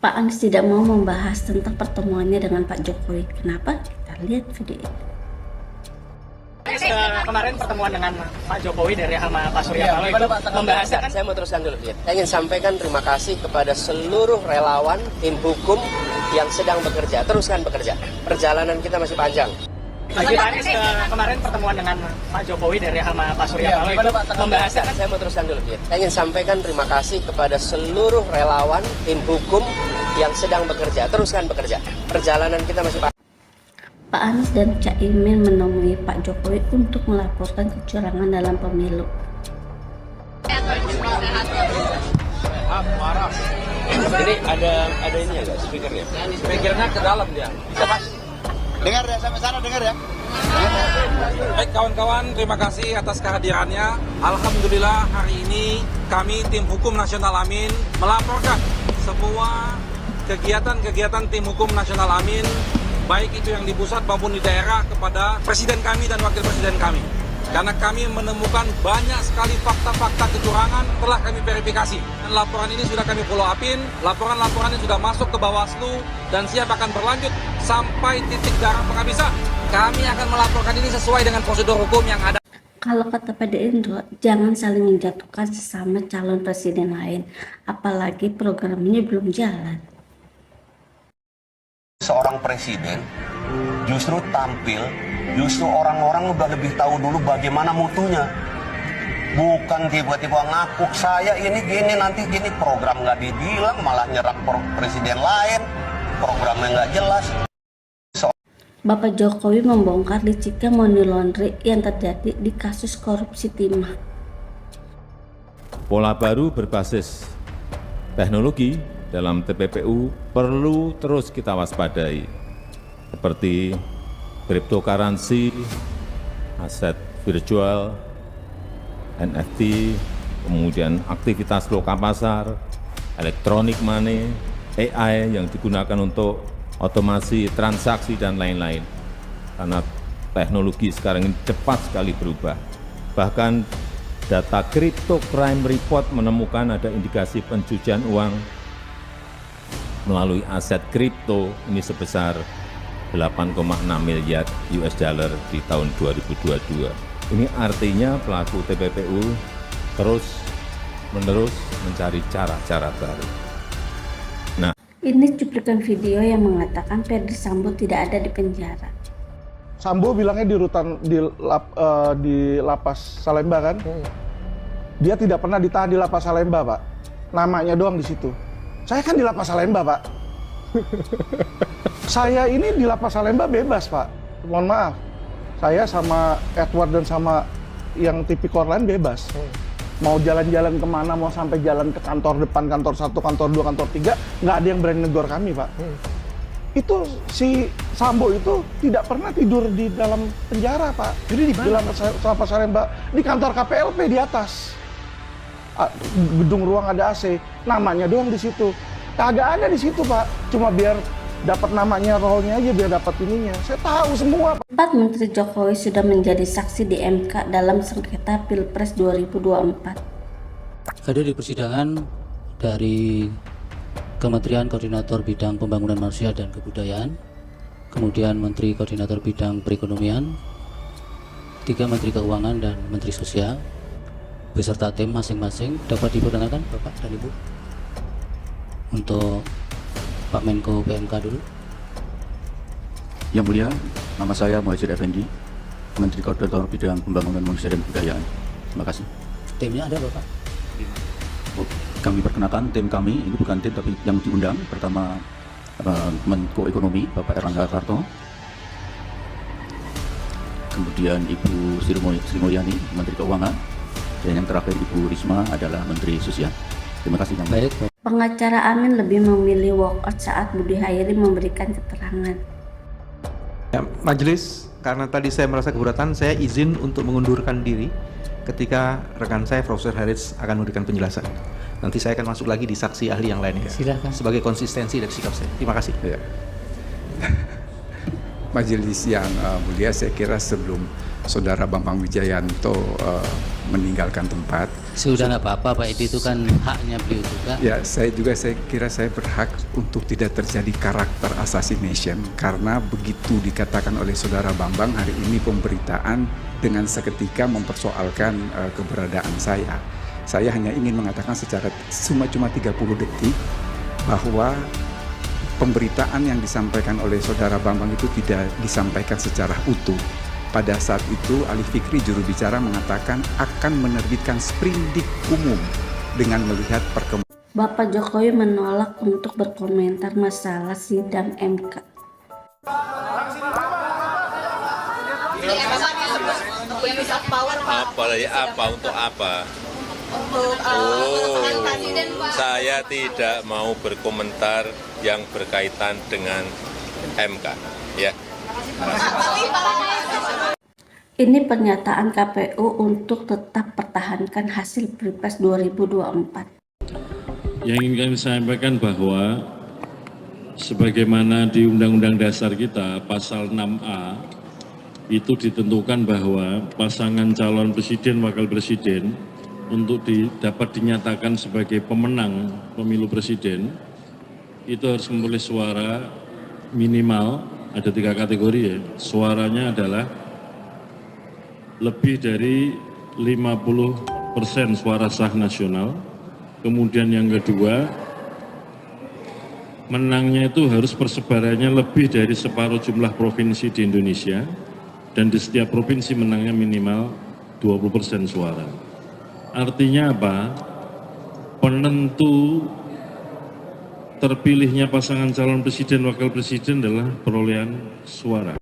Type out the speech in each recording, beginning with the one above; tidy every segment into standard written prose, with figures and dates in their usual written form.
Pak Anies tidak mau membahas tentang pertemuannya dengan Pak Jokowi. Kenapa? Kita lihat video ini. Kemarin pertemuan dengan Pak Jokowi dari sama Pak Surya Paloh itu membahasnya kan. Saya mau teruskan dulu, Saya ingin sampaikan terima kasih kepada seluruh relawan tim hukum yang sedang bekerja. Teruskan bekerja. Perjalanan kita masih panjang. Bagi Pak Anies kemarin pertemuan dengan Pak Jokowi dari sama Pak Surya Paloh itu membahasnya kan. Saya mau teruskan dulu, Saya ingin sampaikan terima kasih kepada seluruh relawan tim hukum yang sedang bekerja. Teruskan bekerja. Perjalanan kita masih panjang. Pak Anies dan Cak Imin menemui Pak Jokowi untuk melaporkan kecurangan dalam pemilu. Ini ada ini ya, guys, speakernya. Speakernya ke dalam dia. Dengar ya, sampai sana dengar ya. Baik kawan-kawan, terima kasih atas kehadirannya. Alhamdulillah hari ini kami tim hukum nasional Amin melaporkan semua kegiatan-kegiatan tim hukum nasional Amin, baik itu yang di pusat maupun di daerah, kepada presiden kami dan wakil presiden kami. Karena kami menemukan banyak sekali fakta-fakta kecurangan, telah kami verifikasi. Dan laporan ini sudah kami follow upin, laporan-laporan ini sudah masuk ke Bawaslu dan siap akan berlanjut sampai titik darah penghabisan. Kami akan melaporkan ini sesuai dengan prosedur hukum yang ada. Kalau kata PDI, jangan saling menjatuhkan sesama calon presiden lain, apalagi programnya belum jalan. Seorang presiden justru tampil, justru orang-orang udah lebih tahu dulu bagaimana mutunya. Bukan tiba-tiba ngaku saya ini gini, nanti gini, program nggak dibilang, malah nyerang presiden lain, programnya nggak jelas. Bapak Jokowi membongkar liciknya money laundry yang terjadi di kasus korupsi timah. Pola baru berbasis teknologi dalam TPPU perlu terus kita waspadai, seperti cryptocurrency, aset virtual, NFT, kemudian aktivitas lokal pasar, electronic money, AI yang digunakan untuk otomasi transaksi dan lain-lain. Karena teknologi sekarang ini cepat sekali berubah. Bahkan data Crypto Crime Report menemukan ada indikasi pencucian uang melalui aset kripto ini sebesar 8,6 miliar US dollar di tahun 2022. Ini artinya pelaku TPPU terus-menerus mencari cara-cara baru. Ini cuplikan video yang mengatakan Ferdi Sambo tidak ada di penjara. Sambo bilangnya di lapas Salemba kan? Dia tidak pernah ditahan di lapas Salemba, Pak. Namanya doang di situ. Saya kan di lapas Salemba, Pak. Saya ini di lapas Salemba bebas, Pak. Mohon maaf. Saya sama Edward dan sama yang tipikor lain bebas. Mau jalan-jalan kemana, mau sampai jalan ke kantor depan, kantor 1, kantor 2, kantor 3, nggak ada yang berani negor kami, Pak. Itu si Sambo itu tidak pernah tidur di dalam penjara, Pak. Jadi di dalam lapas Salemba, di kantor KPLP di atas. Gedung ruang ada AC, namanya doang di situ. Kagak ada di situ, Pak. Cuma biar dapat namanya, role-nya aja, biar dapat ininya. Saya tahu semua, Pak. 4 Menteri Jokowi sudah menjadi saksi di MK dalam sengketa Pilpres 2024. Hadir di persidangan dari Kementerian Koordinator Bidang Pembangunan Manusia dan Kebudayaan, kemudian Menteri Koordinator Bidang Perekonomian, 3 Menteri Keuangan dan Menteri Sosial, beserta tim masing-masing. Dapat diperkenalkan Bapak dan Ibu. Untuk Pak Menko PMK dulu. Yang mulia, nama saya Muhajir Effendi, Menteri Koordinator Bidang Pembangunan Manusia dan Kebudayaan. Terima kasih. Timnya ada Bapak? Kami perkenalkan tim kami, ini bukan tim tapi yang diundang. Pertama, Menko Ekonomi, Bapak Erlangga Hartarto. Kemudian Ibu Sri Mulyani, Menteri Keuangan. Dan yang terakhir Ibu Risma adalah Menteri Sosial. Terima kasih. Baik. Pengacara Amin lebih memilih walkout saat Budi Hairi memberikan keterangan. Ya, majelis, karena tadi saya merasa keberatan, saya izin untuk mengundurkan diri ketika rekan saya Profesor Haris akan memberikan penjelasan. Nanti saya akan masuk lagi di saksi ahli yang lainnya. Silakan. Sebagai konsistensi dari sikap saya. Terima kasih. Ya. Majelis yang mulia, saya kira sebelum Saudara Bambang Wijayanto meninggalkan tempat, Sudah nggak apa-apa Pak Edi, itu kan haknya beliau juga. Ya, saya kira saya berhak untuk tidak terjadi karakter assassination karena begitu dikatakan oleh Saudara Bambang hari ini pemberitaan dengan seketika mempersoalkan keberadaan saya. Saya hanya ingin mengatakan secara cuma 30 detik bahwa pemberitaan yang disampaikan oleh Saudara Bambang itu tidak disampaikan secara utuh. Pada saat itu, Ali Fikri juru bicara mengatakan akan menerbitkan sprindik umum dengan melihat perkembangan. Bapak Jokowi menolak untuk berkomentar masalah sidang MK. Untuk apa? Saya tidak mau berkomentar yang berkaitan dengan MK. Ya. Ini pernyataan KPU untuk tetap pertahankan hasil Pilpres 2024. Yang ingin kami sampaikan bahwa sebagaimana di Undang-Undang Dasar kita pasal 6A itu ditentukan bahwa pasangan calon presiden wakil presiden untuk dapat dinyatakan sebagai pemenang pemilu presiden itu harus memperoleh suara minimal, ada 3 kategori ya, suaranya adalah lebih dari 50% suara sah nasional. Kemudian yang kedua, menangnya itu harus persebarannya lebih dari separuh jumlah provinsi di Indonesia, dan di setiap provinsi menangnya minimal 20% suara. Artinya apa? Penentu terpilihnya pasangan calon presiden wakil presiden adalah perolehan suara.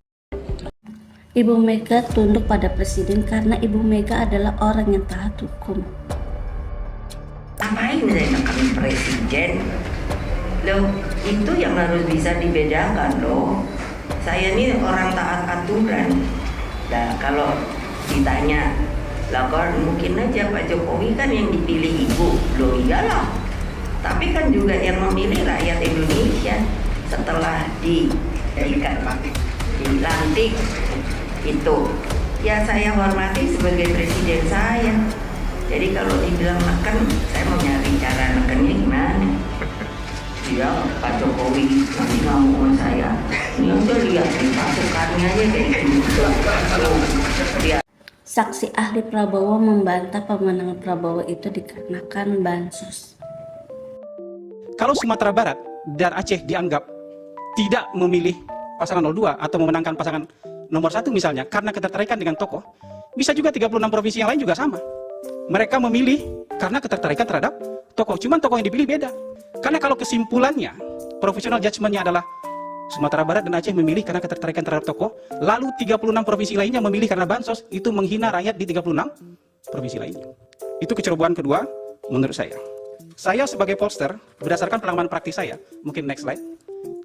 Ibu Mega tunduk pada presiden karena Ibu Mega adalah orang yang taat hukum. Ngapain saya nekanin presiden? Loh, itu yang harus bisa dibedakan loh. Saya ini orang taat aturan. Nah, kalau ditanya, lah kan mungkin aja Pak Jokowi kan yang dipilih ibu. Loh iyalah. Tapi kan juga yang memilih rakyat Indonesia setelah dilantik itu. Ya saya hormati sebagai presiden saya. Jadi kalau dibilang neken, saya mau nyari cara nekennya gimana? Ya Pak Jokowi nanti ngomong sama saya. Ini udah lihat di pasukannya aja kayak gitu. Saksi ahli Prabowo membantah pemenangan Prabowo itu dikarenakan bansos. Kalau Sumatera Barat dan Aceh dianggap tidak memilih pasangan 02 atau memenangkan pasangan nomor 1 misalnya karena ketertarikan dengan tokoh, bisa juga 36 provinsi yang lain juga sama. Mereka memilih karena ketertarikan terhadap tokoh, cuman tokoh yang dipilih beda. Karena kalau kesimpulannya, professional judgment-nya adalah Sumatera Barat dan Aceh memilih karena ketertarikan terhadap tokoh, lalu 36 provinsi lainnya memilih karena bansos, itu menghina rakyat di 36 provinsi lainnya. Itu kecerobohan kedua menurut saya. Saya sebagai pollster, berdasarkan pengalaman praktis saya, mungkin next slide,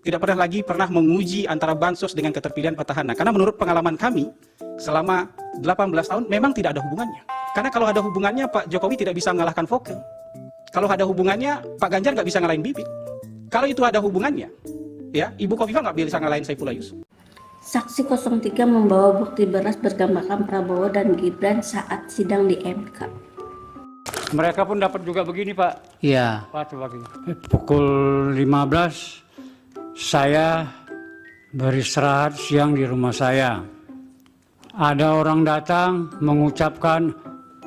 tidak pernah menguji antara bansos dengan keterpilihan petahana. Karena menurut pengalaman kami, selama 18 tahun memang tidak ada hubungannya. Karena kalau ada hubungannya, Pak Jokowi tidak bisa mengalahkan Foke. Kalau ada hubungannya, Pak Ganjar nggak bisa ngalahin Bibit. Kalau itu ada hubungannya, ya Ibu Kofifa nggak bisa ngalahin Saifullah Yusuf. Saksi 03 membawa bukti beras bergambarkan Prabowo dan Gibran saat sidang di MK. Mereka pun dapat juga begini Pak. Iya. Pak coba begini. Pukul 15 saya beristirahat siang di rumah saya. Ada orang datang mengucapkan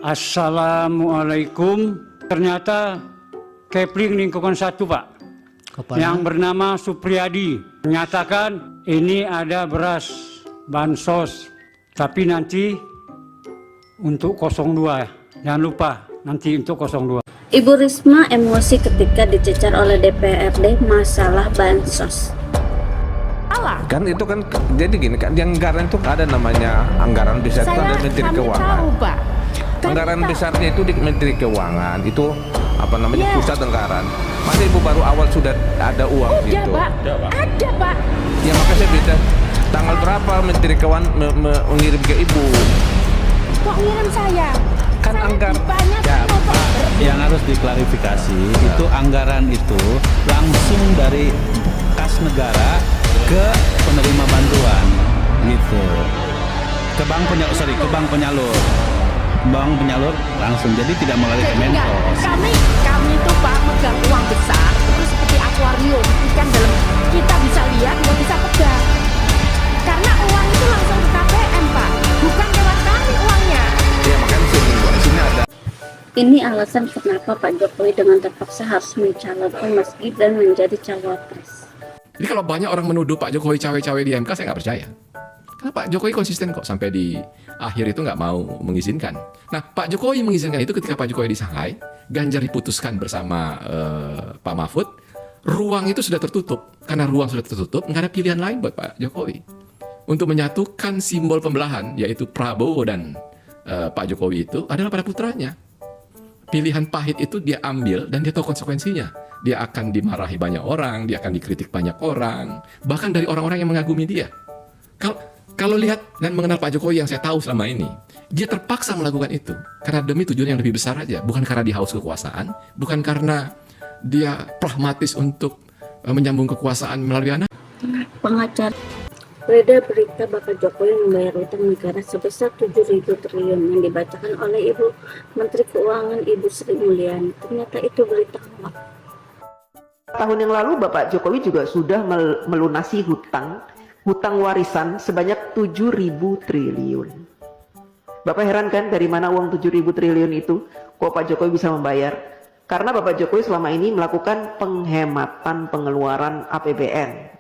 Assalamualaikum. Ternyata Kepling lingkungan 1 Pak. Kepala. Yang bernama Supriyadi menyatakan ini ada beras bansos, tapi nanti untuk 02. Jangan lupa nanti untuk 02. Ibu Risma emosi ketika dicecar oleh DPRD masalah bansos. Kan itu kan jadi gini kan, di anggaran itu ada namanya anggaran besar itu ada Menteri Keuangan. Tahu, Pak. Anggaran besarnya itu di Menteri Keuangan itu apa namanya pusat anggaran. Masa ibu baru awal sudah ada uang gitu? Pak. Ada Pak. Ya makanya saya beda. Tanggal berapa Menteri Keuangan mengirim ke ibu? Kok ngirim saya? Kan anggaran ya, Pak, yang harus diklarifikasi itu anggaran itu langsung dari kas negara ke penerima bantuan gitu, ke bank penyalur. bank penyalur langsung, jadi tidak melalui Jadi enggak, Kemensos. kami itu Pak megang uang besar itu seperti akuarium, ikan dalam kita bisa lihat nggak bisa pegang. Karena uang itu langsung ke KPM Pak, bukan lewat kami uangnya. Ya makanya di sini ada. Ini alasan kenapa Pak Jokowi dengan terpaksa harus mencalonkan Mas Gibran menjadi cawapres. Jadi kalau banyak orang menuduh Pak Jokowi cawe-cawe di MK, saya nggak percaya. Karena Pak Jokowi konsisten kok sampai di akhir itu nggak mau mengizinkan. Nah, Pak Jokowi mengizinkan itu ketika Pak Jokowi di Shanghai, Ganjar diputuskan bersama Pak Mahfud, ruang itu sudah tertutup. Karena ruang sudah tertutup, nggak ada pilihan lain buat Pak Jokowi. Untuk menyatukan simbol pembelahan, yaitu Prabowo dan Pak Jokowi itu adalah pada putranya. Pilihan pahit itu dia ambil dan dia tahu konsekuensinya. Dia akan dimarahi banyak orang, dia akan dikritik banyak orang, bahkan dari orang-orang yang mengagumi dia. Kalau lihat dan mengenal Pak Jokowi yang saya tahu selama ini, dia terpaksa melakukan itu karena demi tujuan yang lebih besar aja, bukan karena dia haus kekuasaan, bukan karena dia pragmatis untuk menyambung kekuasaan melalui anak. Pengacara beredar berita Bapak Jokowi membayar utang negara sebesar 7.000 triliun yang dibacakan oleh Ibu Menteri Keuangan Ibu Sri Mulyani. Ternyata itu berita hoax. Tahun yang lalu Bapak Jokowi juga sudah melunasi hutang warisan sebanyak 7.000 triliun. Bapak heran kan dari mana uang 7.000 triliun itu? Kok Pak Jokowi bisa membayar? Karena Bapak Jokowi selama ini melakukan penghematan pengeluaran APBN.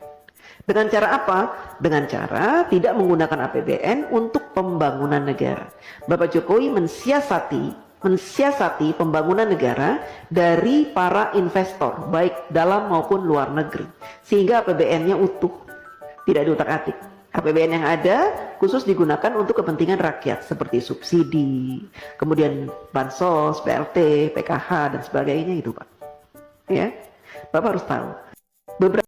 Dengan cara apa? Dengan cara tidak menggunakan APBN untuk pembangunan negara. Bapak Jokowi mensiasati pembangunan negara dari para investor, baik dalam maupun luar negeri. Sehingga APBN-nya utuh, tidak diutak-atik. APBN yang ada khusus digunakan untuk kepentingan rakyat seperti subsidi, kemudian bansos, BLT, PKH dan sebagainya itu Pak. Ya, Bapak harus tahu. Beberapa